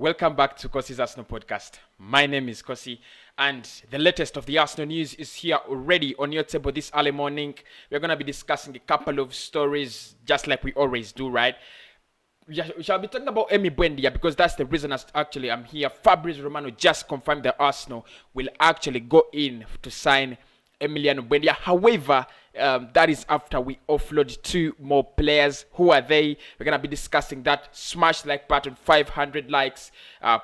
Welcome back to Kosi's Arsenal podcast. My name is Kosi, and the latest of the Arsenal news is here already on your table this early morning. We're going to be discussing a couple of stories, just like we always do, right? We shall be talking about Buendia because that's the reason I'm here. Fabrizio Romano just confirmed that Arsenal will actually go in to sign Emiliano Buendia. However, that is after we offload two more players. Who are they? We're going to be discussing that. Smash the like button, 500 likes.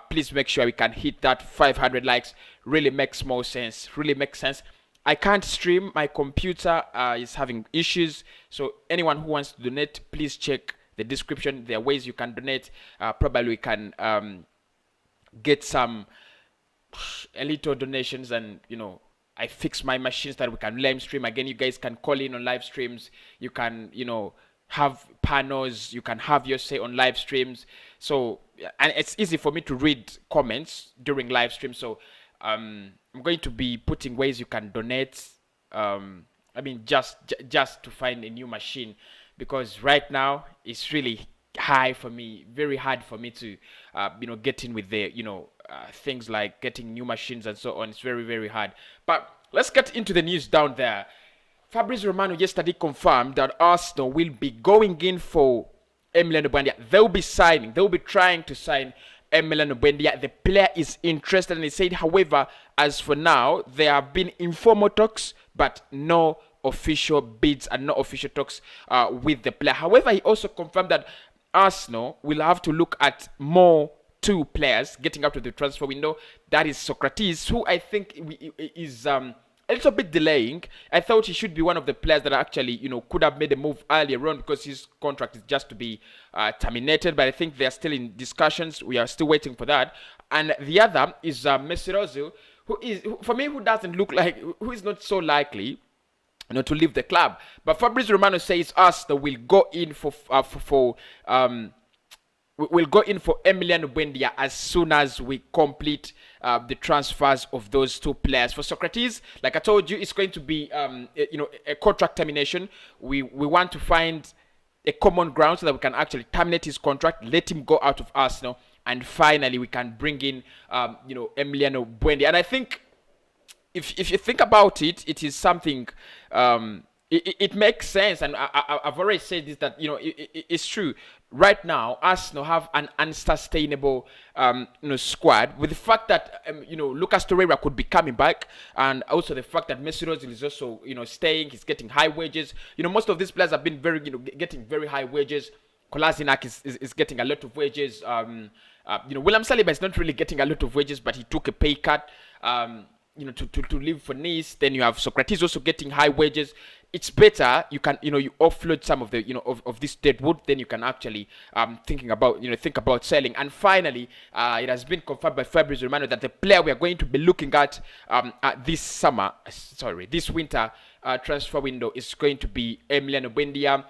Please make sure we can hit that 500 likes. Really makes more sense. Really makes sense. I can't stream. My computer is having issues. So anyone who wants to donate, please check the description. There are ways you can donate. Probably we can get some a little donations, and I fix my machines that we can live stream. Again, you guys can call in on live streams. You can, have panels. You can have your say on live streams. So, and it's easy for me to read comments during live stream. So, I'm going to be putting ways you can donate. Just to find a new machine, because right now it's really high for me, very hard for me to, get in with the, things like getting new machines and so on. It's very, very hard. But let's get into the news down there. Fabrizio Romano yesterday confirmed that Arsenal will be going in for Emiliano Buendia. They'll be trying to sign Emiliano Buendia. The player is interested, and he said, however, as for now, there have been informal talks, but no official bids and no official talks with the player. However, he also confirmed that Arsenal will have to look at more two players getting out of the transfer window. That is Socrates, who I think is a little bit delaying. I thought he should be one of the players that actually, could have made a move earlier on, because his contract is just to be terminated. But I think they are still in discussions. We are still waiting for that. And the other is Mesut Ozil, who is not so likely to leave the club. But Fabrizio Romano says Arsenal will go in for Emiliano Buendia as soon as we complete the transfers of those two players. For Socrates, like I told you, it's going to be a contract termination. We want to find a common ground so that we can actually terminate his contract, let him go out of Arsenal, and finally we can bring in Emiliano Buendia. And I think if you think about it, it is something. It makes sense, and I've already said this, that it's true. Right now, Arsenal have an unsustainable squad, with the fact that Lucas Torreira could be coming back, and also the fact that Mesut Ozil is also staying. He's getting high wages. Most of these players have been getting very high wages. Kolasinac is getting a lot of wages. William Saliba is not really getting a lot of wages, but he took a pay cut. To live for Nice. Then you have Socrates also getting high wages. It's better you can you offload some of the of this dead wood. Then you can actually think about selling. And finally, it has been confirmed by Fabrizio Romano that the player we are going to be looking at this winter transfer window is going to be Emiliano Buendia.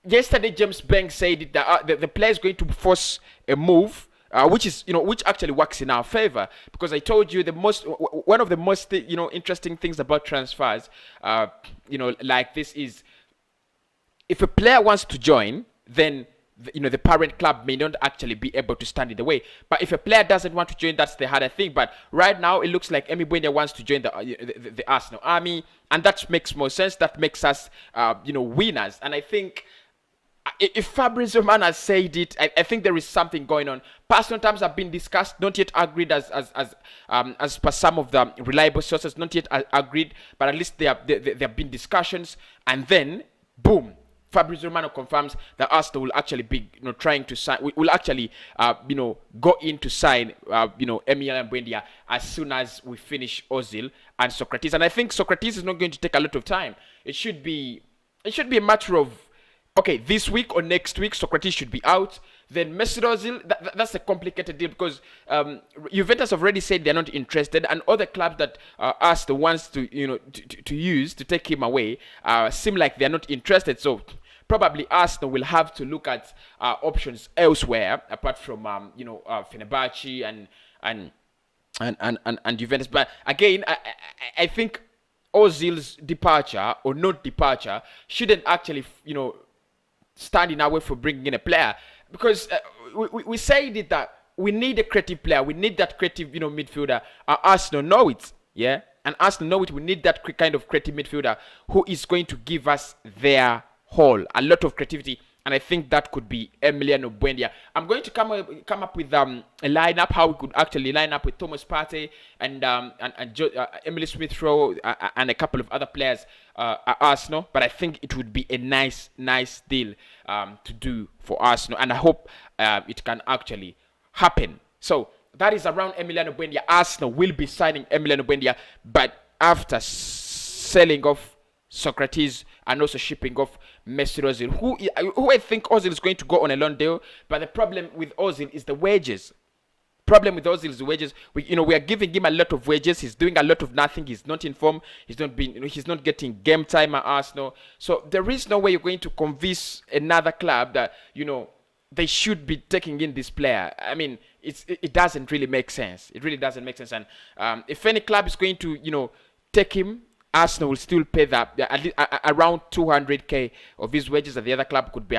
Yesterday, James Banks said that the player is going to force a move. Which actually works in our favor, because I told you one of the most interesting things about transfers, like this, is if a player wants to join, then the parent club may not actually be able to stand in the way. But if a player doesn't want to join, that's the harder thing. But right now, it looks like Emi Buendia wants to join the Arsenal army, and that makes more sense. That makes us winners. And I think, if Fabrizio Romano has said it, I think there is something going on. Personal terms have been discussed, not yet agreed as per some of the reliable sources, not yet agreed, but at least there have been discussions. And then, boom, Fabrizio Romano confirms that Arsenal will actually be trying to sign. Will actually go in to sign Emiliano Buendia as soon as we finish Ozil and Socrates. And I think Socrates is not going to take a lot of time. It should be a matter of, okay, this week or next week, Socrates should be out. Then Mesut Ozil, that's a complicated deal, because Juventus have already said they're not interested, and other clubs that asked the ones to use to take him away seem like they're not interested. So probably Arsenal will have to look at options elsewhere apart from Fenerbahce and Juventus. But again, I think Ozil's departure or not departure shouldn't actually stand in our way for bringing in a player, because we said it that we need a creative player. We need that creative, midfielder. Arsenal know it, yeah, and Arsenal know it. We need that kind of creative midfielder who is going to give us their whole, a lot of creativity. And I think that could be Emiliano Buendia. I'm going to come up with a lineup, how we could actually line up with Thomas Partey and Emily Smith-Rowe and a couple of other players at Arsenal. But I think it would be a nice deal to do for Arsenal, and I hope it can actually happen. So that is around Emiliano Buendia. Arsenal will be signing Emiliano Buendia, but after selling off Socrates and also shipping off Mesut Ozil, who I think Ozil is going to go on a loan deal. But the problem with Ozil is the wages. We are giving him a lot of wages. He's doing a lot of nothing. He's not in form. He's not getting game time at Arsenal. So there is no way you're going to convince another club that they should be taking in this player. I mean, it doesn't really make sense. It really doesn't make sense. And if any club is going to take him, Arsenal will still pay that at least around 200k of his wages, and the other club could pay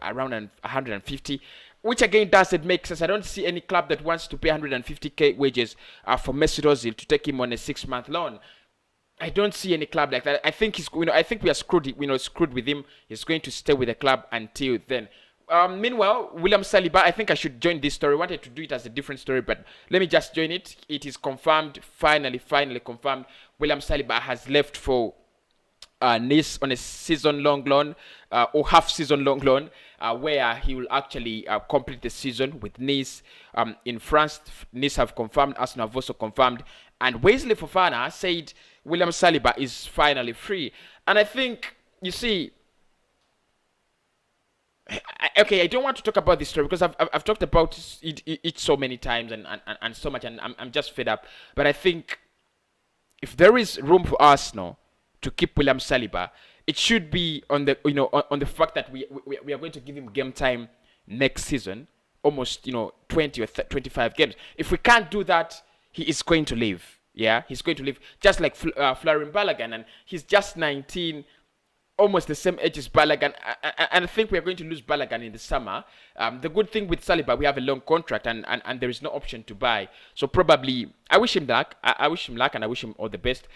around 150, which again doesn't make sense. I don't see any club that wants to pay 150k wages for Mesut Ozil to take him on a 6-month loan. I don't see any club like that. I think I think we are screwed. Screwed with him. He's going to stay with the club until then. Meanwhile, William Saliba, I think I should join this story. I wanted to do it as a different story, but let me just join it. It is confirmed, finally confirmed. William Saliba has left for Nice on a season-long loan, or half-season-long loan, where he will actually complete the season with Nice in France. Nice have confirmed, Arsenal have also confirmed, and Wesley Fofana said William Saliba is finally free. And I think, you see, okay, I don't want to talk about this story because I've talked about it so many times and so much, and I'm just fed up. But I think if there is room for Arsenal to keep William Saliba, it should be on the on the fact that we are going to give him game time next season, almost 20 or 25 games. If we can't do that, he is going to leave. Yeah, he's going to leave, just like Florian Balogun, and he's just 19. Almost the same age as Balogun, and I think we are going to lose Balogun in the summer. The good thing with Saliba, we have a long contract, and there is no option to buy. So probably, I wish him luck. I wish him luck, and I wish him all the best.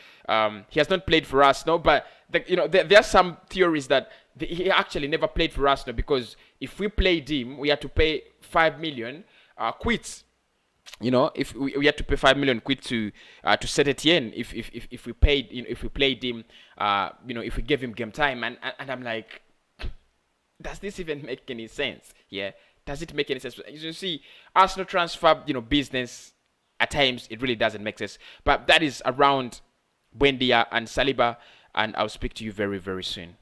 He has not played for us, no, but there are some theories that he actually never played for us, no, because if we played him, we had to pay 5 million quits. If we had to pay 5 million quid to Saint Etienne if we paid, if we played him, if we gave him game time, and I'm like, does this even make any sense? Yeah, does it make any sense? You see, Arsenal transfer, business at times it really doesn't make sense. But that is around Buendia and Saliba, and I'll speak to you very, very soon.